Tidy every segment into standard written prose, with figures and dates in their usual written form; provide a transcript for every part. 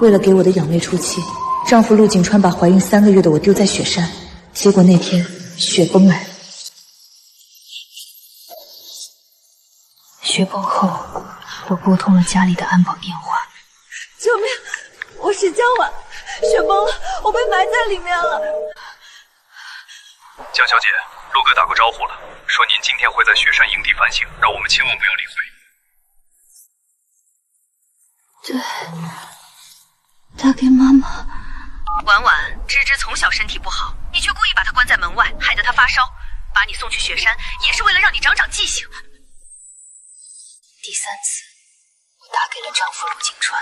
为了给我的养妹出气，丈夫陆景川把怀孕3个月的我丢在雪山，结果那天雪崩来了。雪崩后，我拨通了家里的安保电话。救命！我是江婉，雪崩了，我被埋在里面了。江小姐，陆哥打过招呼了，说您今天会在雪山营地反省，让我们千万不要理会。对，打给妈妈。婉婉，芝芝从小身体不好，你却故意把她关在门外，害得她发烧，把你送去雪山，也是为了让你长长记性。第3次，我打给了丈夫陆景川。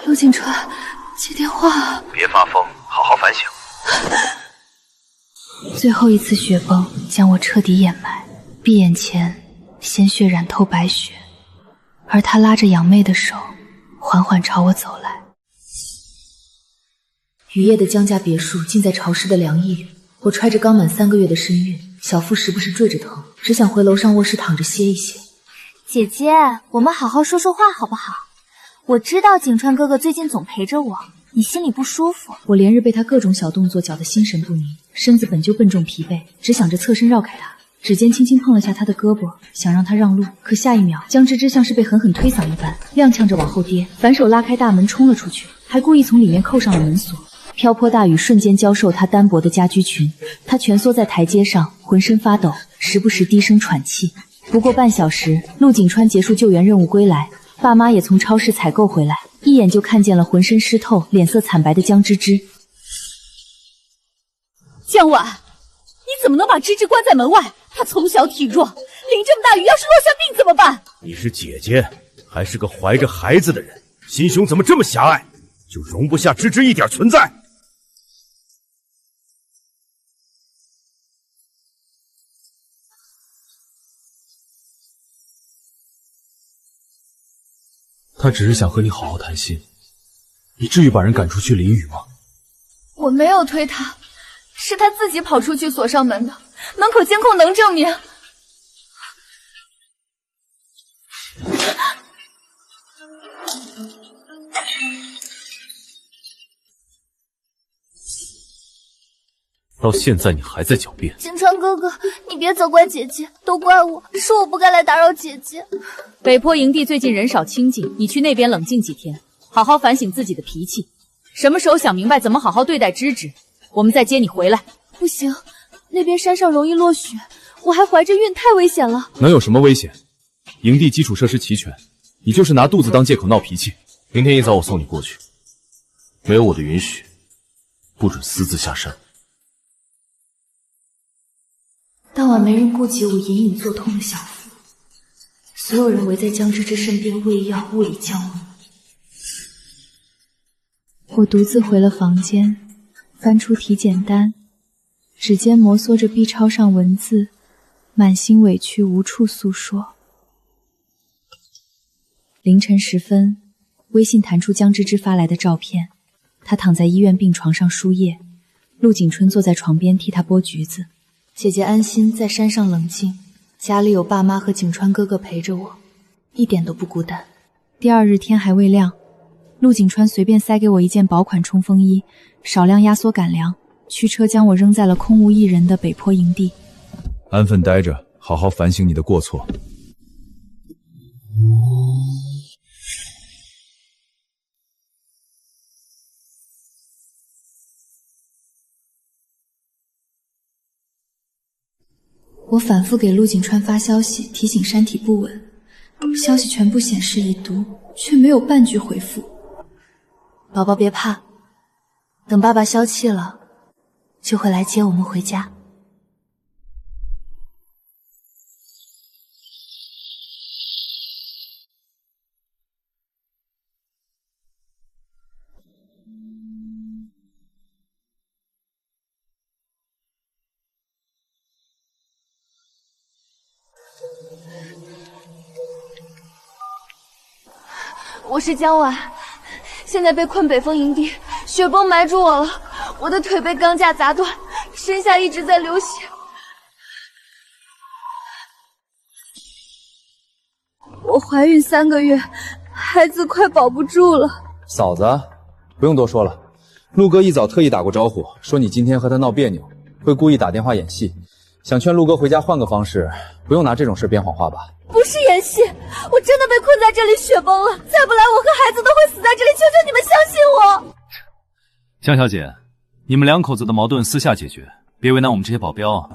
陆景川，接电话。别发疯，好好反省。最后一次雪崩将我彻底掩埋，闭眼前鲜血染透白雪，而他拉着养妹的手，缓缓朝我走来。雨夜的江家别墅浸在潮湿的凉意里，我揣着刚满3个月的身孕，小腹时不时坠着疼，只想回楼上卧室躺着歇一歇。姐姐，我们好好说说话好不好？我知道景川哥哥最近总陪着我，你心里不舒服。我连日被他各种小动作搅得心神不宁，身子本就笨重疲惫，只想着侧身绕开他，指尖轻轻碰了下他的胳膊，想让他让路，可下一秒江芝芝像是被狠狠推搡一般，踉跄着往后跌，反手拉开大门冲了出去，还故意从里面扣上了门锁。瓢泼大雨瞬间浇瘦他单薄的家居裙，他蜷缩在台阶上，浑身发抖，时不时低声喘气。不过半小时，陆景川结束救援任务归来，爸妈也从超市采购回来，一眼就看见了浑身湿透、脸色惨白的江芝芝。江婉，你怎么能把芝芝关在门外？她从小体弱，淋这么大雨，要是落下病怎么办？你是姐姐，还是个怀着孩子的人，心胸怎么这么狭隘？就容不下芝芝一点存在？他只是想和你好好谈心，你至于把人赶出去淋雨吗？我没有推他，是他自己跑出去锁上门的，门口监控能证明。到现在你还在狡辩。景川哥哥，你别责怪姐姐，都怪我，是我不该来打扰姐姐。北坡营地最近人少清静，你去那边冷静几天，好好反省自己的脾气。什么时候想明白怎么好好对待芝芝，我们再接你回来。不行，那边山上容易落雪，我还怀着孕，太危险了。能有什么危险？营地基础设施齐全，你就是拿肚子当借口闹脾气。明天一早我送你过去，没有我的允许，不准私自下山。当晚没人顾及我隐隐作痛的小腹，所有人围在江芝芝身边喂药，物理降温。我独自回了房间，翻出体检单，指尖摩挲着 B 超上文字，满心委屈无处诉说。凌晨时分，微信弹出江芝芝发来的照片，她躺在医院病床上输液，陆景春坐在床边替她剥橘子。姐姐安心在山上冷静，家里有爸妈和景川哥哥陪着我，一点都不孤单。第2日天还未亮，陆景川随便塞给我一件薄款冲锋衣，少量压缩干粮，驱车将我扔在了空无一人的北坡营地。安分待着，好好反省你的过错。我反复给陆景川发消息，提醒山体不稳，消息全部显示已读，却没有半句回复。宝宝别怕，等爸爸消气了，就会来接我们回家。我是江婉，现在被困北风营地，雪崩埋住我了，我的腿被钢架砸断，身下一直在流血。我怀孕3个月，孩子快保不住了。嫂子，不用多说了，陆哥一早特意打过招呼，说你今天和他闹别扭，会故意打电话演戏，想劝陆哥回家换个方式，不用拿这种事编谎话吧？不是演戏，我真的被困在这里雪崩了，再不来我和孩子都会死在这里，求求你们相信我。江小姐，你们两口子的矛盾私下解决，别为难我们这些保镖啊。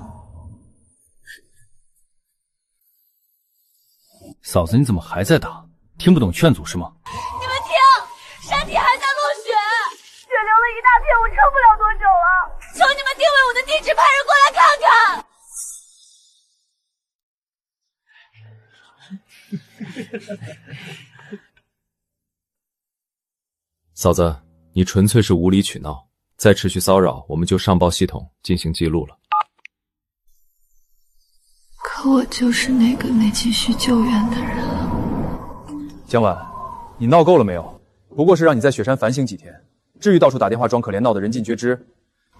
嫂子，你怎么还在打？听不懂劝阻是吗？你们听，山体还在落雪，雪流了一大片，我撑不了多久了。求你们定位我的地址，派人过来看看。嫂子，你纯粹是无理取闹，再持续骚扰，我们就上报系统进行记录了。可我就是那个没继续救援的人啊。江晚，你闹够了没有？不过是让你在雪山反省几天，至于到处打电话装可怜，闹得人尽皆知，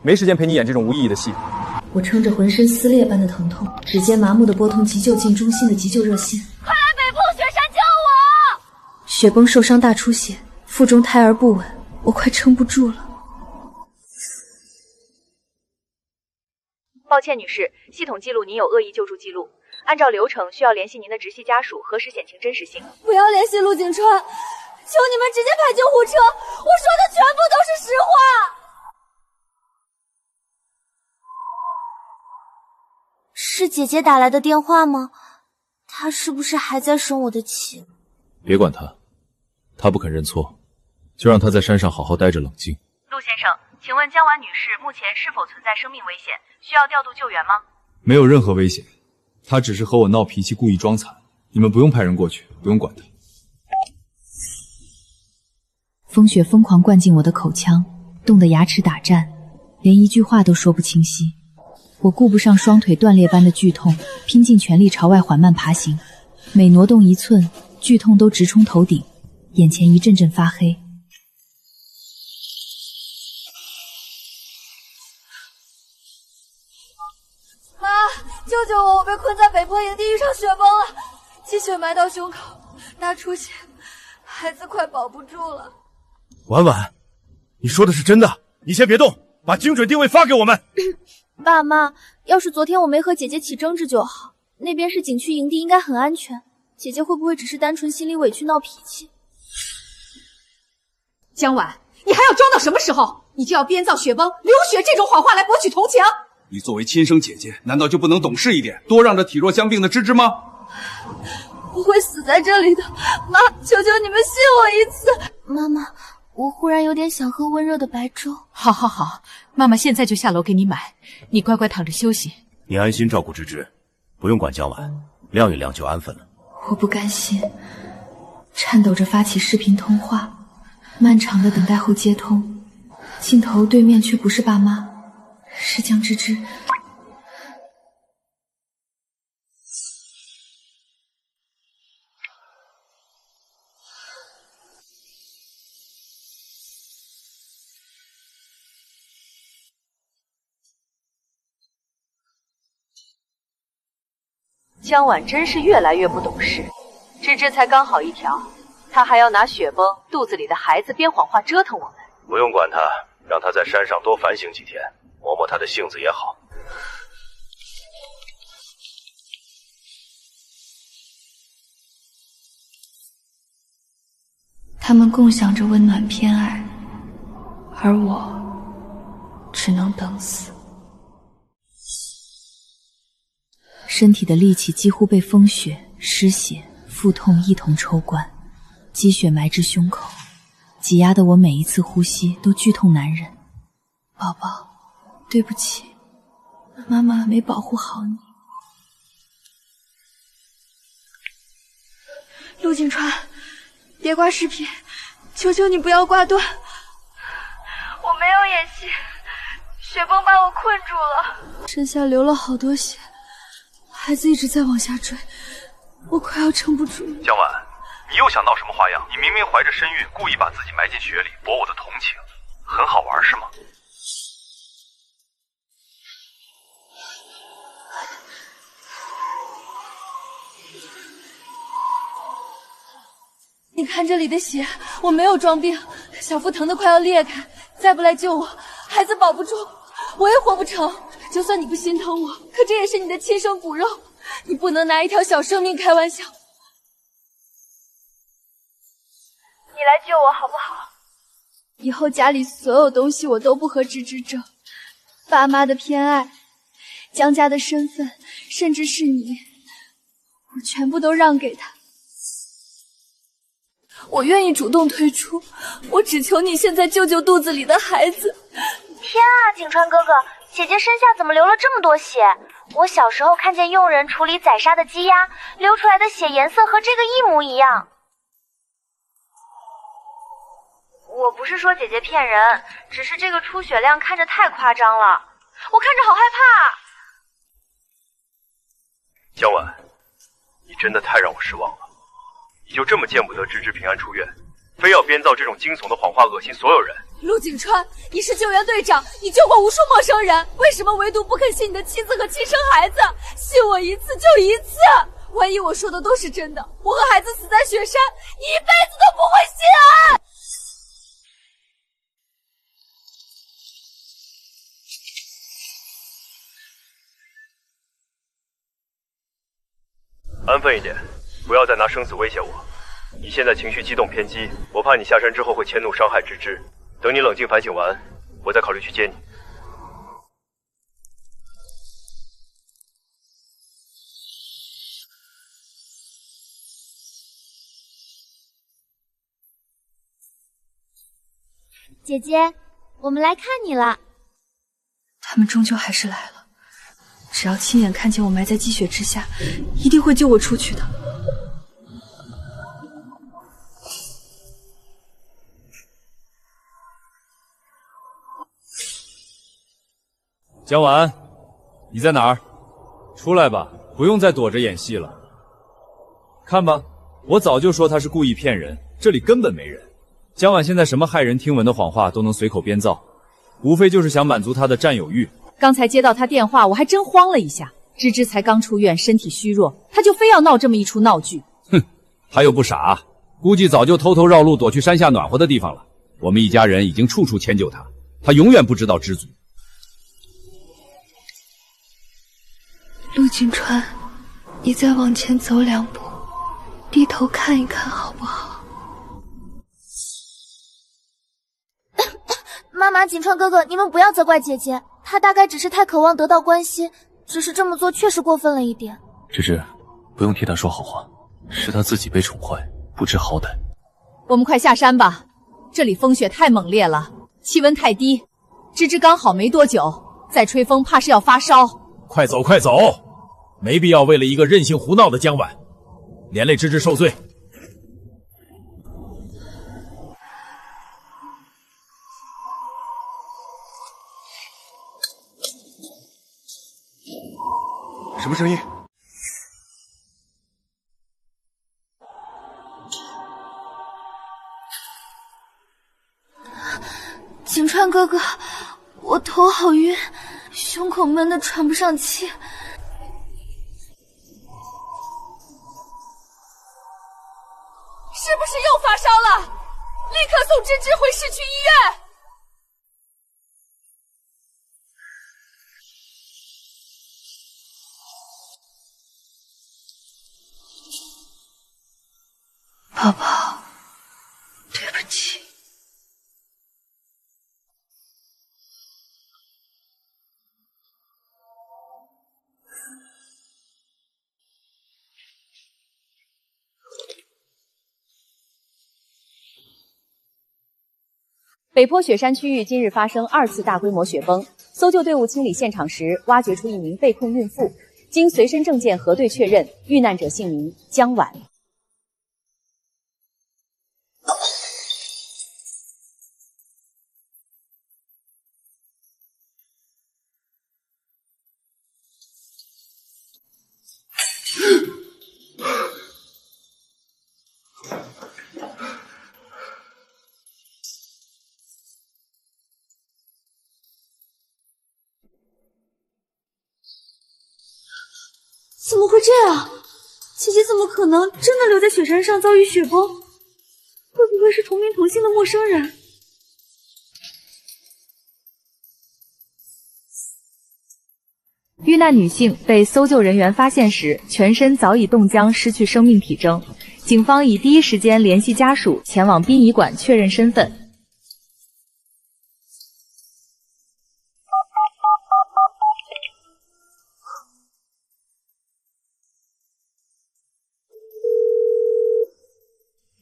没时间陪你演这种无意义的戏。我撑着浑身撕裂般的疼痛，指尖麻木地拨通急救进中心的急救热线。快来北瀑雪山救我！雪崩受伤大出血，腹中胎儿不稳，我快撑不住了。抱歉，女士，系统记录您有恶意救助记录，按照流程需要联系您的直系家属核实险情真实性。不要联系陆景川，求你们直接派救护车，我说的全部都是实话。是姐姐打来的电话吗？她是不是还在生我的气？别管他，他不肯认错，就让他在山上好好待着冷静。陆先生，请问江婉女士目前是否存在生命危险？需要调度救援吗？没有任何危险，他只是和我闹脾气，故意装惨。你们不用派人过去，不用管他。风雪疯狂灌进我的口腔，冻得牙齿打颤，连一句话都说不清晰。我顾不上双腿断裂般的剧痛，拼尽全力朝外缓慢爬行，每挪动一寸，剧痛都直冲头顶，眼前一阵阵发黑。妈，救救我！我被困在北坡营地，遇上雪崩了，积雪埋到胸口，大出血，孩子快保不住了。婉婉，你说的是真的？你先别动，把精准定位发给我们。爸妈，要是昨天我没和姐姐起争执就好。那边是景区营地，应该很安全。姐姐会不会只是单纯心里委屈闹脾气？江婉，你还要装到什么时候？你就要编造雪崩、流血这种谎话来博取同情？你作为亲生姐姐，难道就不能懂事一点，多让着体弱相病的芝芝吗？我会死在这里的，妈，求求你们信我一次。妈妈，我忽然有点想喝温热的白粥。好好好，妈妈现在就下楼给你买，你乖乖躺着休息。你安心照顾芝芝，不用管江晚，晾一晾就安分了。我不甘心，颤抖着发起视频通话，漫长的等待后接通，镜头对面却不是爸妈，是江芝芝。江婉真是越来越不懂事，芝芝才刚好一条，她还要拿雪崩、肚子里的孩子编谎话折腾我们。不用管他，让他在山上多反省几天，磨磨他的性子也好。他们共享着温暖偏爱，而我只能等死。身体的力气几乎被风雪、失血、腹痛一同抽干，积雪埋至胸口，挤压的我每一次呼吸都剧痛难忍。宝宝，对不起，妈妈没保护好你。陆景川，别挂视频，求求你不要挂断。我没有演戏，雪崩把我困住了，身下流了好多血，孩子一直在往下坠，我快要撑不住了。江婉，你又想闹什么花样？你明明怀着身孕，故意把自己埋进雪里，博我的同情，很好玩是吗？你看这里的血，我没有装病，小腹疼得快要裂开，再不来救我，孩子保不住，我也活不成。就算你不心疼我，可这也是你的亲生骨肉，你不能拿一条小生命开玩笑。你来救我好不好？以后家里所有东西我都不和芝芝争，爸妈的偏爱，江家的身份，甚至是你，我全部都让给他。我愿意主动退出，我只求你现在救救肚子里的孩子。天啊，景川哥哥，姐姐身下怎么流了这么多血？我小时候看见佣人处理宰杀的鸡鸭，流出来的血颜色和这个一模一样。我不是说姐姐骗人，只是这个出血量看着太夸张了，我看着好害怕。江婉，你真的太让我失望了。你就这么见不得芝芝平安出院，非要编造这种惊悚的谎话恶心所有人。陆景川，你是救援队长，你救过无数陌生人，为什么唯独不肯信你的妻子和亲生孩子？信我一次就一次，万一我说的都是真的，我和孩子死在雪山，你一辈子都不会心安。安分一点，不要再拿生死威胁我。你现在情绪激动偏激，我怕你下山之后会迁怒伤害芝芝。等你冷静反省完，我再考虑去接你。姐姐，我们来看你了。他们终究还是来了。只要亲眼看见我埋在积雪之下，一定会救我出去的。江婉，你在哪儿？出来吧，不用再躲着演戏了。看吧，我早就说他是故意骗人，这里根本没人。江婉现在什么骇人听闻的谎话都能随口编造，无非就是想满足他的占有欲。刚才接到他电话，我还真慌了一下。芝芝才刚出院，身体虚弱，他就非要闹这么一出闹剧。哼，他又不傻，估计早就偷偷绕路躲去山下暖和的地方了。我们一家人已经处处迁就他，他永远不知道知足。陆景川，你再往前走2步，低头看一看好不好？妈妈，景川哥哥，你们不要责怪姐姐，她大概只是太渴望得到关心，只是这么做确实过分了一点。芝芝，不用替她说好话，是她自己被宠坏，不知好歹。我们快下山吧，这里风雪太猛烈了，气温太低。芝芝刚好没多久，再吹风怕是要发烧。快走快走，没必要为了一个任性胡闹的江婉，连累芝芝受罪。什么声音？景川哥哥，我头好晕，胸口闷得喘不上气。是不是又发烧了？立刻送芝芝回市区医院。宝宝，对不起。北坡雪山区域今日发生2次大规模雪崩，搜救队伍清理现场时，挖掘出一名被困孕妇，经随身证件核对确认，遇难者姓名江婉。怎么会这样？姐姐怎么可能真的留在雪山上遭遇雪崩？会不会是同名同姓的陌生人？遇难女性被搜救人员发现时，全身早已冻僵，失去生命体征。警方已第一时间联系家属，前往殡仪馆确认身份。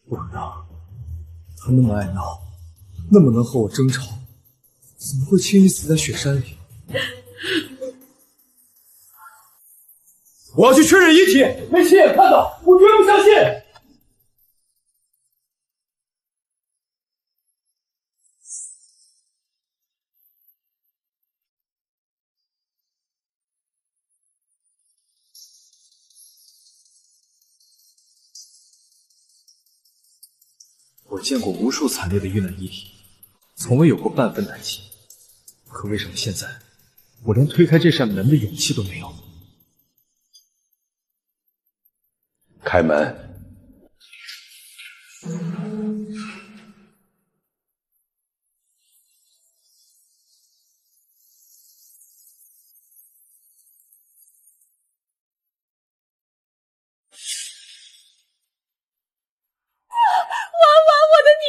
不可能，他那么爱闹，那么能和我争吵，怎么会轻易死在雪山里？我要去确认遗体，没亲眼看到，我绝不相信。我见过无数惨烈的遇难遗体，从未有过半分胆气。可为什么现在我连推开这扇门的勇气都没有？开门！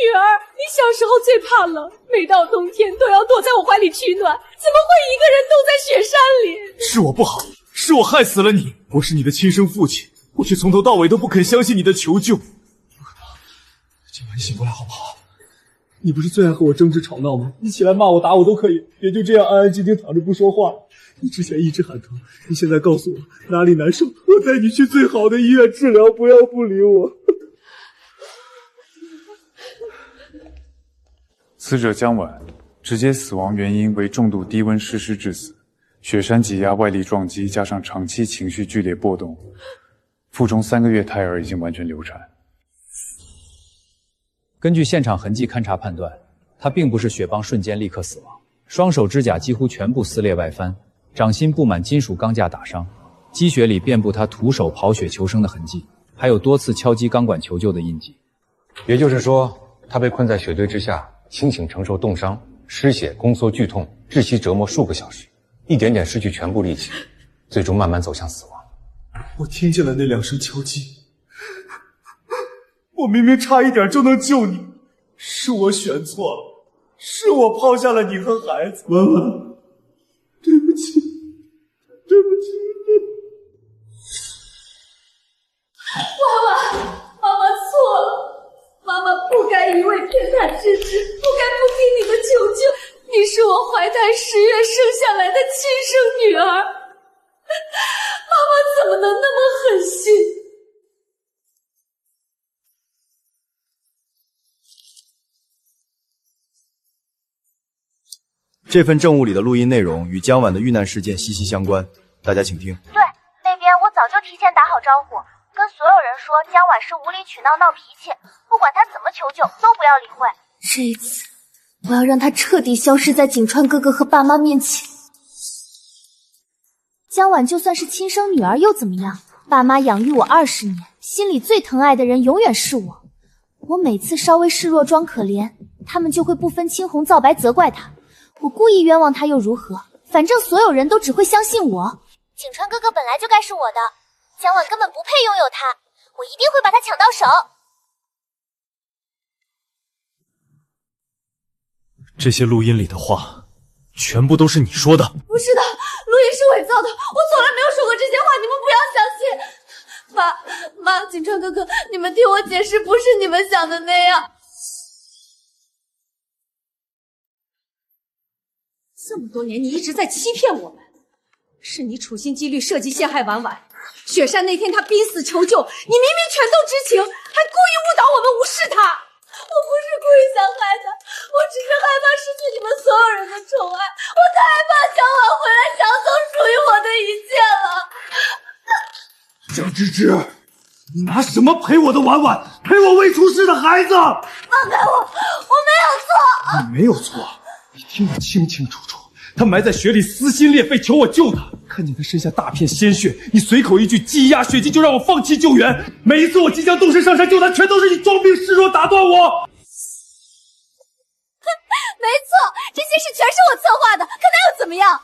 女儿，你小时候最怕冷，每到冬天都要躲在我怀里取暖，怎么会一个人冻在雪山里？是我不好，是我害死了你。我是你的亲生父亲，我却从头到尾都不肯相信你的求救。今晚你醒过来好不好？你不是最爱和我争执吵闹吗？你起来骂我打我都可以，别就这样安安静静躺着不说话。你之前一直喊疼，你现在告诉我哪里难受，我带你去最好的医院治疗，不要不理我。死者江婉，直接死亡原因为重度低温失尸致死，雪山挤压外力撞击加上长期情绪剧烈波动，腹中3个月胎儿已经完全流产。根据现场痕迹勘查判断，他并不是雪崩瞬间立刻死亡，双手指甲几乎全部撕裂外翻，掌心布满金属钢架打伤，积雪里遍布他徒手刨雪求生的痕迹，还有多次敲击钢管求救的印记。也就是说，他被困在雪堆之下，清醒承受冻伤、失血、宫缩剧痛，窒息折磨数个小时，一点点失去全部力气，最终慢慢走向死亡。我听见了那2声敲击，我明明差一点就能救你，是我选错了，是我抛下了你和孩子。婉婉，对不起，对不起。婉婉，妈妈错了，妈妈不该一味偏袒芝芝，不该不听你的求救。你是我怀胎10月生下来的亲生女儿，妈妈怎么能那么狠心？这份证物里的录音内容与江婉的遇难事件息息相关，大家请听。对，那边我早就提前打好招呼，跟所有人说江婉是无理取闹闹脾气，不管她怎么求救都不要理会。这一次我要让她彻底消失在景川哥哥和爸妈面前。江婉就算是亲生女儿又怎么样？爸妈养育我20年，心里最疼爱的人永远是我。我每次稍微示弱装可怜，他们就会不分青红皂白责怪她。我故意冤枉他又如何？反正所有人都只会相信我。景川哥哥本来就该是我的，江婉根本不配拥有他，我一定会把他抢到手。这些录音里的话，全部都是你说的。不是的，录音是伪造的，我从来没有说过这些话，你们不要相信。妈，景川哥哥，你们听我解释，不是你们想的那样。这么多年，你一直在欺骗我们，是你处心积虑设计陷害婉婉。雪山那天她濒死求救，你明明全都知情，还故意误导我们，无视她。我不是故意想害她，我只是害怕失去你们所有人的宠爱，我太害怕江婉回来抢走属于我的一切了。江芝芝，你拿什么赔我的婉婉，赔我未出世的孩子？放开我，我没有错。你没有错。你听得清清楚楚，他埋在雪里，撕心裂肺求我救他。看见他身下大片鲜血，你随口一句鸡鸭血迹就让我放弃救援。每一次我即将动身上山救他，全都是你装病示弱打断我。没错，这些事全是我策划的，可那又怎么样？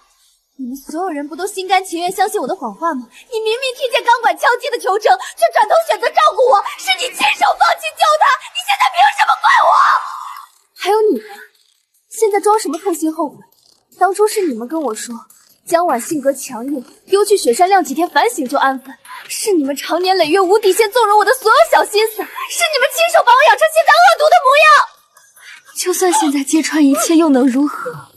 你们所有人不都心甘情愿相信我的谎话吗？你明明听见钢管敲击的求证，却转头选择照顾我，是你亲手放弃救他，你现在凭什么怪我？还有你们，现在装什么痛心后悔？当初是你们跟我说，江晚性格强硬，丢去雪山晾几天反省就安分，是你们长年累月无底线纵容我的所有小心思，是你们亲手把我养成现在恶毒的模样。就算现在揭穿一切，又能如何？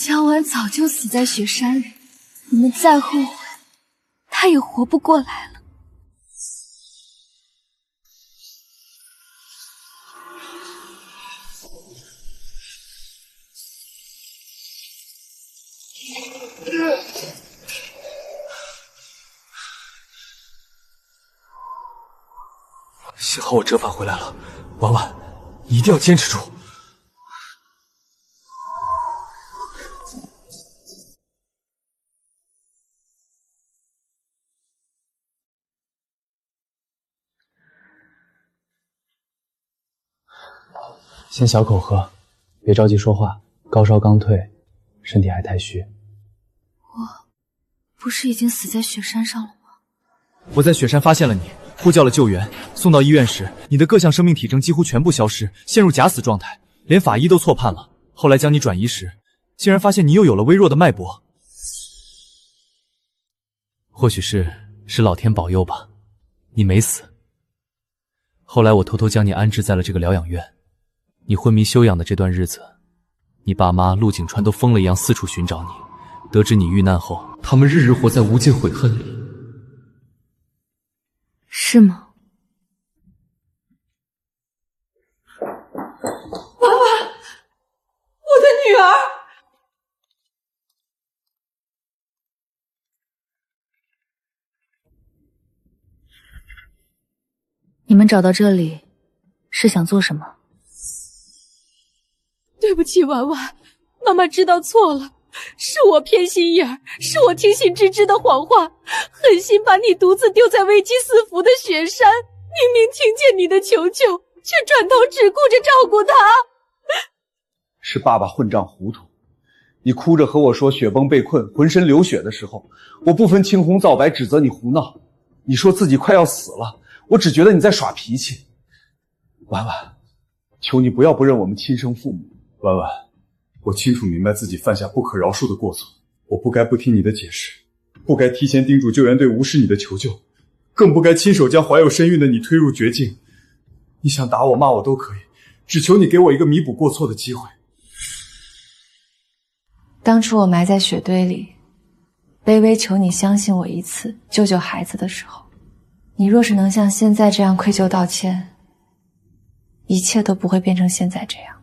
江晚早就死在雪山里，你们再后悔，他也活不过来了。幸好我折返回来了，婉婉，你一定要坚持住。先小口喝，别着急说话，高烧刚退，身体还太虚。我不是已经死在雪山上了吗？我在雪山发现了你，呼叫了救援，送到医院时，你的各项生命体征几乎全部消失，陷入假死状态，连法医都错判了。后来将你转移时，竟然发现你又有了微弱的脉搏。或许是老天保佑吧，你没死。后来我偷偷将你安置在了这个疗养院。你昏迷休养的这段日子，你爸妈陆景川都疯了一样四处寻找你。得知你遇难后，他们日日活在无尽悔恨里。是吗？婉婉，我的女儿！你们找到这里是想做什么？对不起，婉婉，妈妈知道错了，是我偏心眼儿，是我听信芝芝的谎话，狠心把你独自丢在危机四伏的雪山。明明听见你的求救，却转头只顾着照顾她。是爸爸混账糊涂。你哭着和我说雪崩被困，浑身流血的时候，我不分青红皂白指责你胡闹。你说自己快要死了，我只觉得你在耍脾气。婉婉，求你不要不认我们亲生父母。婉婉，我清楚明白自己犯下不可饶恕的过错，我不该不听你的解释，不该提前叮嘱救援队无视你的求救，更不该亲手将怀有身孕的你推入绝境。你想打我骂我都可以，只求你给我一个弥补过错的机会。当初我埋在雪堆里，卑微求你相信我一次，救救孩子的时候，你若是能像现在这样愧疚道歉，一切都不会变成现在这样。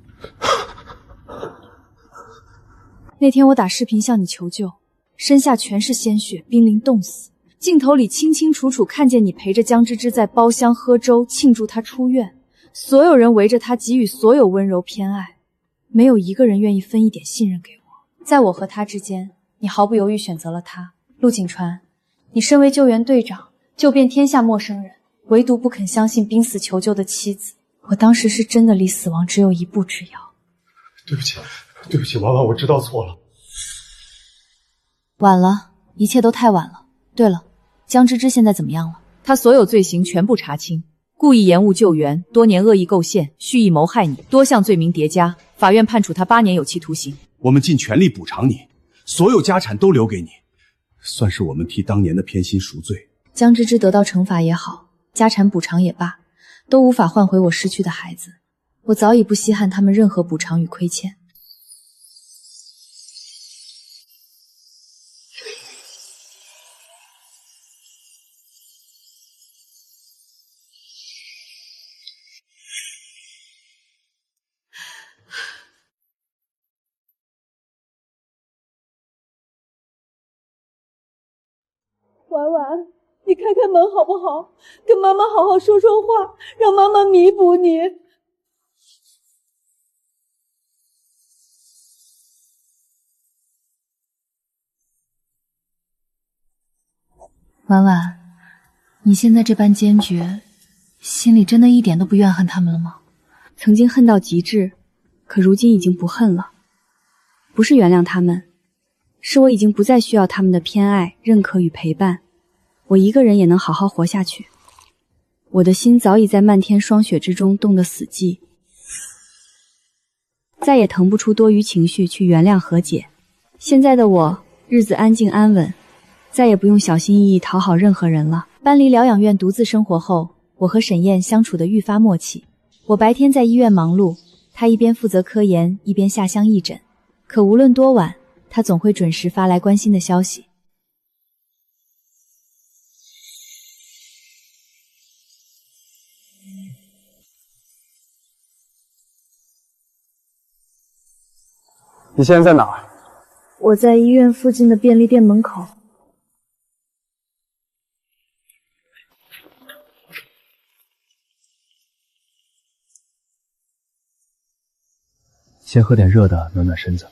那天我打视频向你求救，身下全是鲜血，濒临冻死。镜头里清清楚楚看见你陪着江芝芝在包厢喝粥，庆祝她出院，所有人围着她给予所有温柔偏爱，没有一个人愿意分一点信任给我。在我和他之间，你毫不犹豫选择了他。陆景川，你身为救援队长，救遍天下陌生人，唯独不肯相信濒死求救的妻子。我当时是真的离死亡只有一步之遥。对不起，对不起，婉婉，我知道错了。晚了，一切都太晚了。对了，江芝芝现在怎么样了？她所有罪行全部查清，故意延误救援，多年恶意构陷，蓄意谋害你，多项罪名叠加，法院判处她8年有期徒刑。我们尽全力补偿你，所有家产都留给你，算是我们替当年的偏心赎罪。江芝芝得到惩罚也好，家产补偿也罢，都无法换回我失去的孩子。我早已不稀罕他们任何补偿与亏欠。婉婉，你开开门好不好？跟妈妈好好说说话，让妈妈弥补你。婉婉，你现在这般坚决，心里真的一点都不怨恨他们了吗？曾经恨到极致，可如今已经不恨了。不是原谅他们，是我已经不再需要他们的偏爱、认可与陪伴，我一个人也能好好活下去。我的心早已在漫天霜雪之中冻得死寂，再也腾不出多余情绪去原谅和解。现在的我，日子安静安稳，再也不用小心翼翼讨好任何人了。搬离疗养院独自生活后，我和沈燕相处得愈发默契。我白天在医院忙碌，她一边负责科研，一边下乡义诊。可无论多晚，她总会准时发来关心的消息。你现在在哪儿？我在医院附近的便利店门口。先喝点热的，暖暖身子。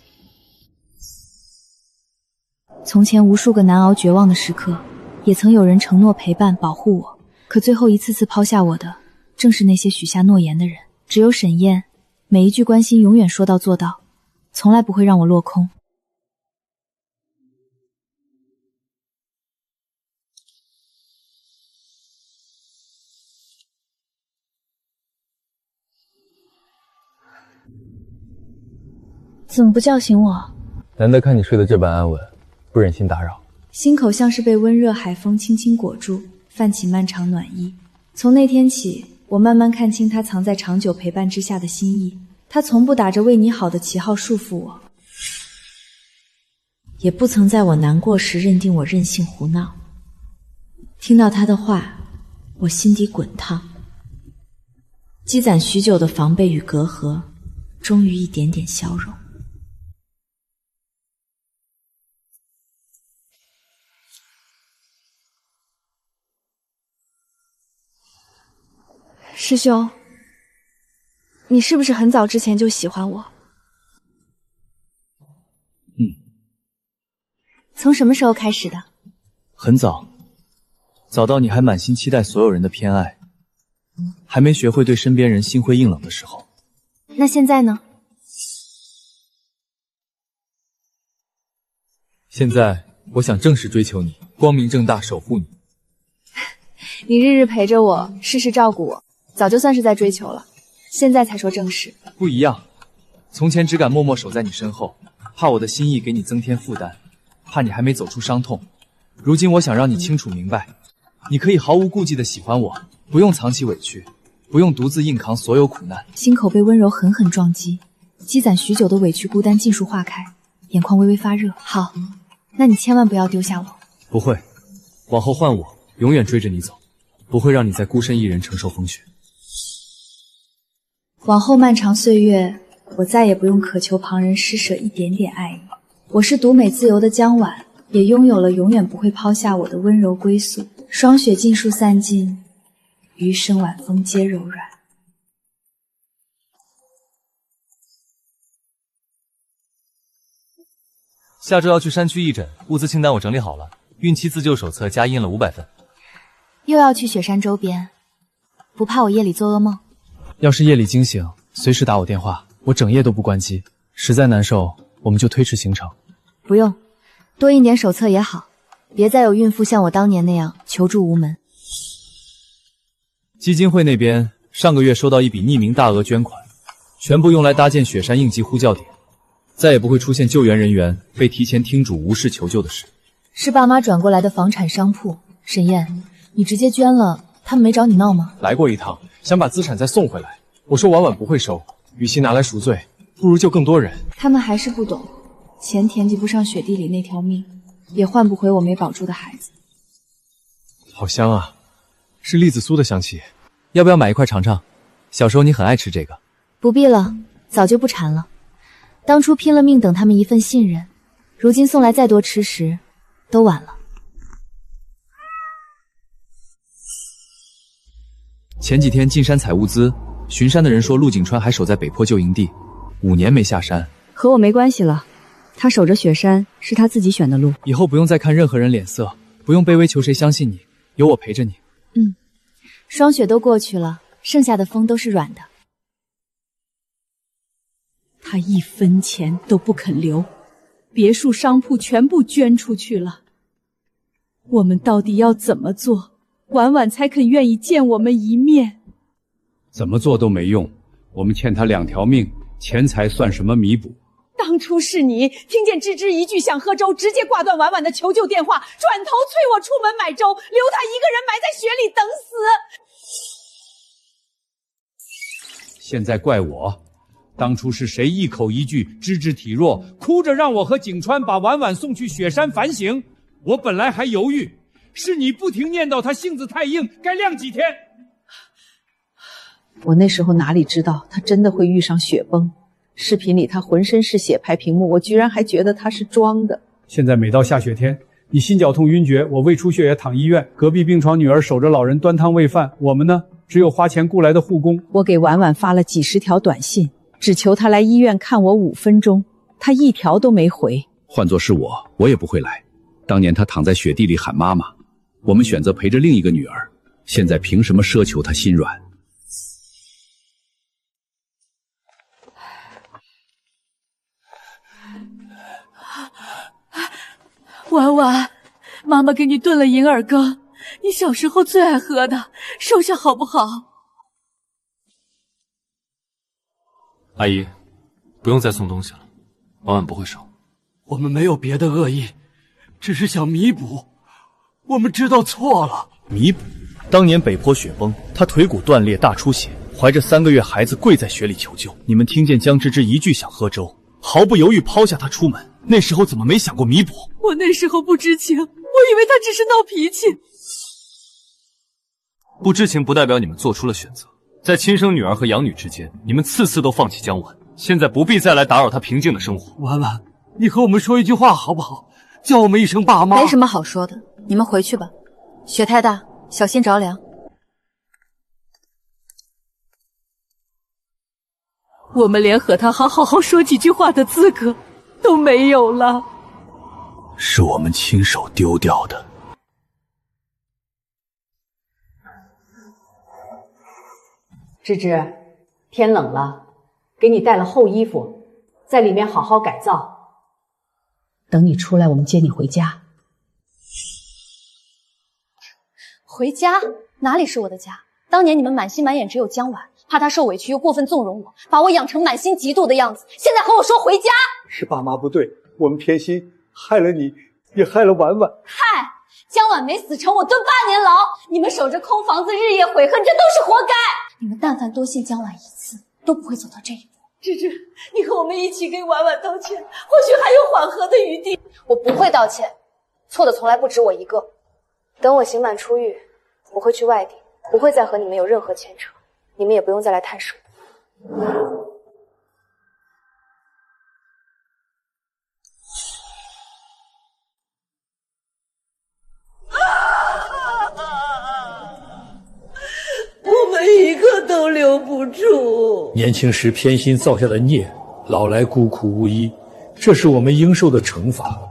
从前无数个难熬绝望的时刻，也曾有人承诺陪伴保护我，可最后一次次抛下我的，正是那些许下诺言的人。只有沈燕，每一句关心永远说到做到，从来不会让我落空。怎么不叫醒我？难得看你睡得这般安稳，不忍心打扰。心口像是被温热海风轻轻裹住，泛起漫长暖意。从那天起，我慢慢看清他藏在长久陪伴之下的心意。他从不打着为你好的旗号束缚我，也不曾在我难过时认定我任性胡闹。听到他的话，我心底滚烫，积攒许久的防备与隔阂，终于一点点消融。师兄，你是不是很早之前就喜欢我？从什么时候开始的？很早，早到你还满心期待所有人的偏爱，还没学会对身边人心灰意冷的时候。那现在呢？现在我想正式追求你，光明正大守护你。你日日陪着我，事事照顾我，早就算是在追求了，现在才说正式。不一样，从前只敢默默守在你身后，怕我的心意给你增添负担，怕你还没走出伤痛。如今我想让你清楚明白，你可以毫无顾忌地喜欢我，不用藏起委屈，不用独自硬扛所有苦难。心口被温柔狠狠撞击，积攒许久的委屈孤单尽数化开，眼眶微微发热。好，那你千万不要丢下我。不会，往后换我，永远追着你走，不会让你再孤身一人承受风雪。往后漫长岁月，我再也不用渴求旁人施舍一点点爱意。我是独美自由的江晚，也拥有了永远不会抛下我的温柔归宿。霜雪尽数散尽，余生晚风皆柔软。下周要去山区义诊，物资清单我整理好了，孕期自救手册加印了500份。又要去雪山周边，不怕我夜里做噩梦？要是夜里惊醒，随时打我电话，我整夜都不关机。实在难受，我们就推迟行程。不用，多印点手册也好，别再有孕妇像我当年那样求助无门。基金会那边上个月收到一笔匿名大额捐款，全部用来搭建雪山应急呼叫点，再也不会出现救援人员被提前听嘱无视求救的事。是爸妈转过来的房产商铺。沈燕，你直接捐了，他们没找你闹吗？来过一趟，想把资产再送回来。我说婉婉不会收，与其拿来赎罪，不如救更多人。他们还是不懂，钱填及不上雪地里那条命，也换不回我没保住的孩子。好香啊，是栗子酥的香气。要不要买一块尝尝？小时候你很爱吃这个。不必了，早就不馋了。当初拼了命等他们一份信任，如今送来再多吃食，都晚了。前几天进山采物资，巡山的人说陆景川还守在北坡旧营地，5年没下山。和我没关系了，他守着雪山是他自己选的路。以后不用再看任何人脸色，不用卑微求谁相信你，有我陪着你。霜雪都过去了，剩下的风都是软的。他一分钱都不肯留，别墅商铺全部捐出去了。我们到底要怎么做，婉婉才肯愿意见我们一面？怎么做都没用，我们欠他2条命，钱财算什么弥补？当初是你听见芝芝一句想喝粥，直接挂断婉婉的求救电话，转头催我出门买粥，留她一个人埋在雪里等死。现在怪我，当初是谁一口一句芝芝体弱，哭着让我和景川把婉婉送去雪山反省。我本来还犹豫，是你不停念叨她性子太硬，该晾几天。我那时候哪里知道她真的会遇上雪崩？视频里她浑身是血拍屏幕，我居然还觉得她是装的。现在每到下雪天，你心绞痛晕厥，我胃出血也躺医院，隔壁病床女儿守着老人端汤喂饭，我们呢，只有花钱雇来的护工。我给婉婉发了几10条短信，只求她来医院看我5分钟，她1条都没回。换作是我也不会来。当年她躺在雪地里喊妈妈，我们选择陪着另一个女儿，现在凭什么奢求她心软？婉婉，妈妈给你炖了银耳羹，你小时候最爱喝的，收下好不好？阿姨，不用再送东西了，婉婉不会收。我们没有别的恶意，只是想弥补，我们知道错了。弥补？当年北坡雪崩，他腿骨断裂大出血，怀着3个月孩子跪在雪里求救。你们听见江芝芝一句想喝粥，毫不犹豫抛下他出门，那时候怎么没想过弥补？我那时候不知情，我以为他只是闹脾气。不知情不代表你们做出了选择，在亲生女儿和养女之间，你们次次都放弃江婉，现在不必再来打扰她平静的生活。婉婉，你和我们说一句话好不好？叫我们一声爸妈。没什么好说的，你们回去吧，雪太大，小心着凉。我们连和他好说几句话的资格都没有了。是我们亲手丢掉的。芝芝，天冷了，给你带了厚衣服，在里面好好改造。等你出来，我们接你回家。回家？哪里是我的家？当年你们满心满眼只有江婉，怕她受委屈又过分纵容我，把我养成满心嫉妒的样子。现在和我说回家，是爸妈不对，我们偏心，害了你，也害了婉婉。害江婉没死成，我蹲8年牢。你们守着空房子，日夜悔恨，这都是活该。你们但凡多信江婉一次，都不会走到这一步。芝芝，你和我们一起给婉婉道歉，或许还有缓和的余地。我不会道歉，错的从来不止我一个。等我刑满出狱，我会去外地，不会再和你们有任何牵扯，你们也不用再来探视我。我们一个都留不住。年轻时偏心造下的孽，老来孤苦无依，这是我们应受的惩罚。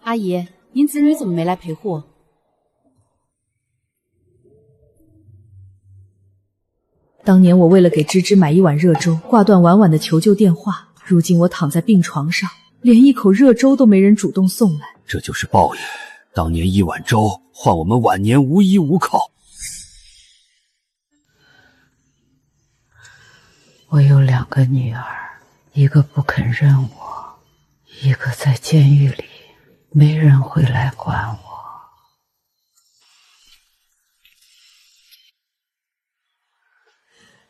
阿姨，您子女怎么没来陪护？当年我为了给芝芝买一碗热粥，挂断婉婉的求救电话。如今我躺在病床上，连一口热粥都没人主动送来。这就是报应。当年一碗粥换我们晚年无依无靠。我有2个女儿，一个不肯认我，一个在监狱里，没人会来管我。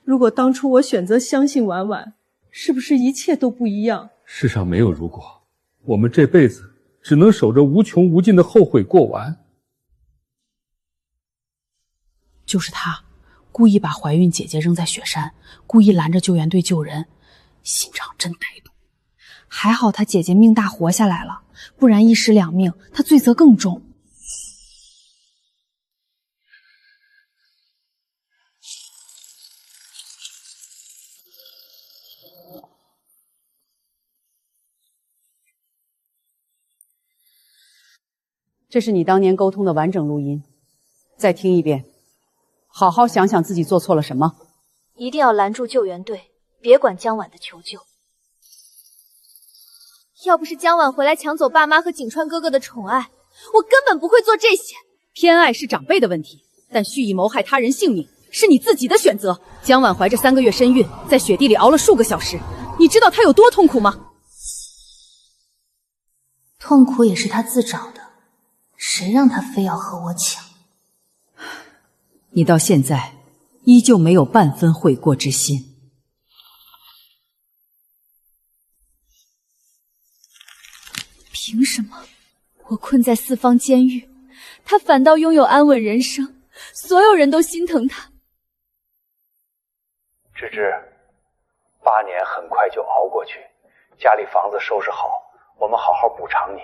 如果当初我选择相信婉婉，是不是一切都不一样？世上没有如果，我们这辈子只能守着无穷无尽的后悔过完。就是他，故意把怀孕姐姐扔在雪山，故意拦着救援队救人，心肠真歹毒。还好他姐姐命大活下来了，不然1尸2命，他罪责更重。这是你当年沟通的完整录音，再听一遍，好好想想自己做错了什么。一定要拦住救援队，别管江晚的求救。要不是江晚回来抢走爸妈和景川哥哥的宠爱，我根本不会做这些。偏爱是长辈的问题，但蓄意谋害他人性命是你自己的选择。江晚怀着3个月身孕，在雪地里熬了数个小时，你知道她有多痛苦吗？痛苦也是她自找的，谁让她非要和我抢？你到现在依旧没有半分悔过之心。凭什么我困在4方监狱，他反倒拥有安稳人生，所有人都心疼他。芝芝，8年很快就熬过去，家里房子收拾好，我们好好补偿你。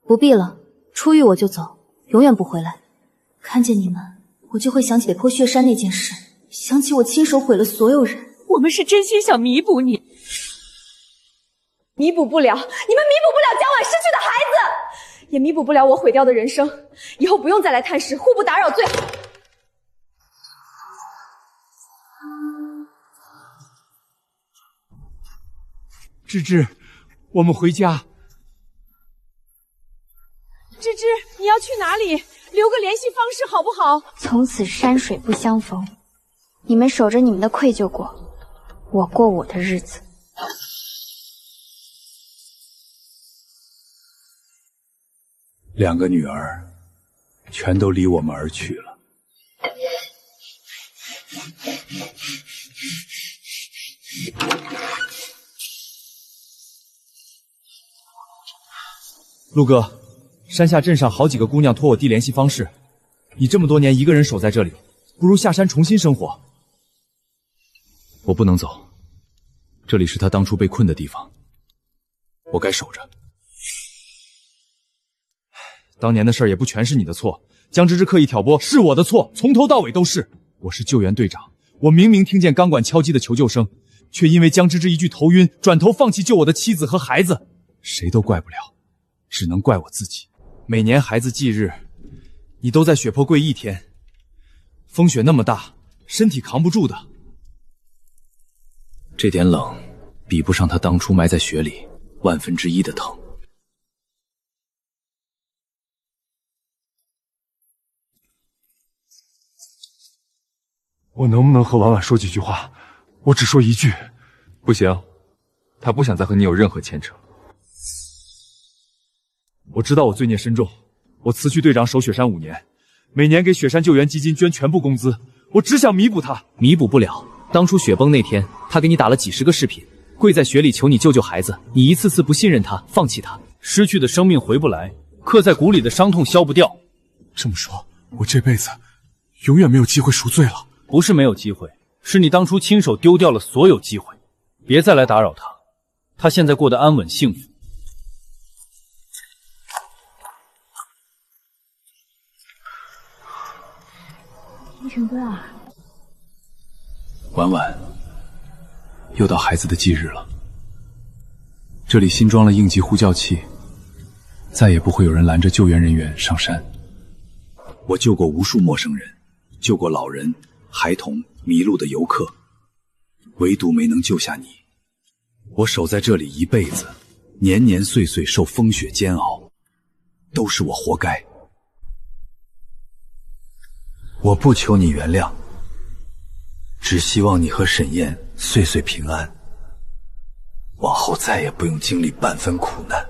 不必了，出狱我就走，永远不回来。看见你们，我就会想起北坡雪山那件事，想起我亲手毁了所有人。我们是真心想弥补你，弥补不了，你们弥补不了江晚失去的孩子，也弥补不了我毁掉的人生。以后不用再来探视，互不打扰最好。芝芝，我们回家。芝芝，你要去哪里？留个联系方式好不好？从此山水不相逢，你们守着你们的愧疚过，我过我的日子。2个女儿全都离我们而去了。陆哥，山下镇上好几个姑娘托我递联系方式，你这么多年一个人守在这里，不如下山重新生活。我不能走，这里是他当初被困的地方，我该守着。当年的事儿也不全是你的错，江芝芝刻意挑拨是我的错，从头到尾都是。我是救援队长，我明明听见钢管敲击的求救声，却因为江芝芝一句头晕，转头放弃救我的妻子和孩子，谁都怪不了，只能怪我自己。每年孩子忌日，你都在雪坡跪1天，风雪那么大，身体扛不住的。这点冷比不上他当初埋在雪里1/1000的疼。我能不能和婉婉说几句话？我只说一句。不行，他不想再和你有任何牵扯。我知道我罪孽深重，我辞去队长守雪山5年，每年给雪山救援基金捐全部工资，我只想弥补他。弥补不了，当初雪崩那天，他给你打了几10个视频，跪在雪里求你救救孩子，你一次次不信任他，放弃他，失去的生命回不来，刻在骨里的伤痛消不掉。这么说，我这辈子永远没有机会赎罪了。不是没有机会，是你当初亲手丢掉了所有机会。别再来打扰他，他现在过得安稳幸福。天成哥啊，婉婉，又到孩子的忌日了。这里新装了应急呼叫器，再也不会有人拦着救援人员上山。我救过无数陌生人，救过老人、孩童、迷路的游客，唯独没能救下你。我守在这里一辈子，年年岁岁受风雪煎熬，都是我活该。我不求你原谅，只希望你和沈燕岁岁平安，往后再也不用经历半分苦难。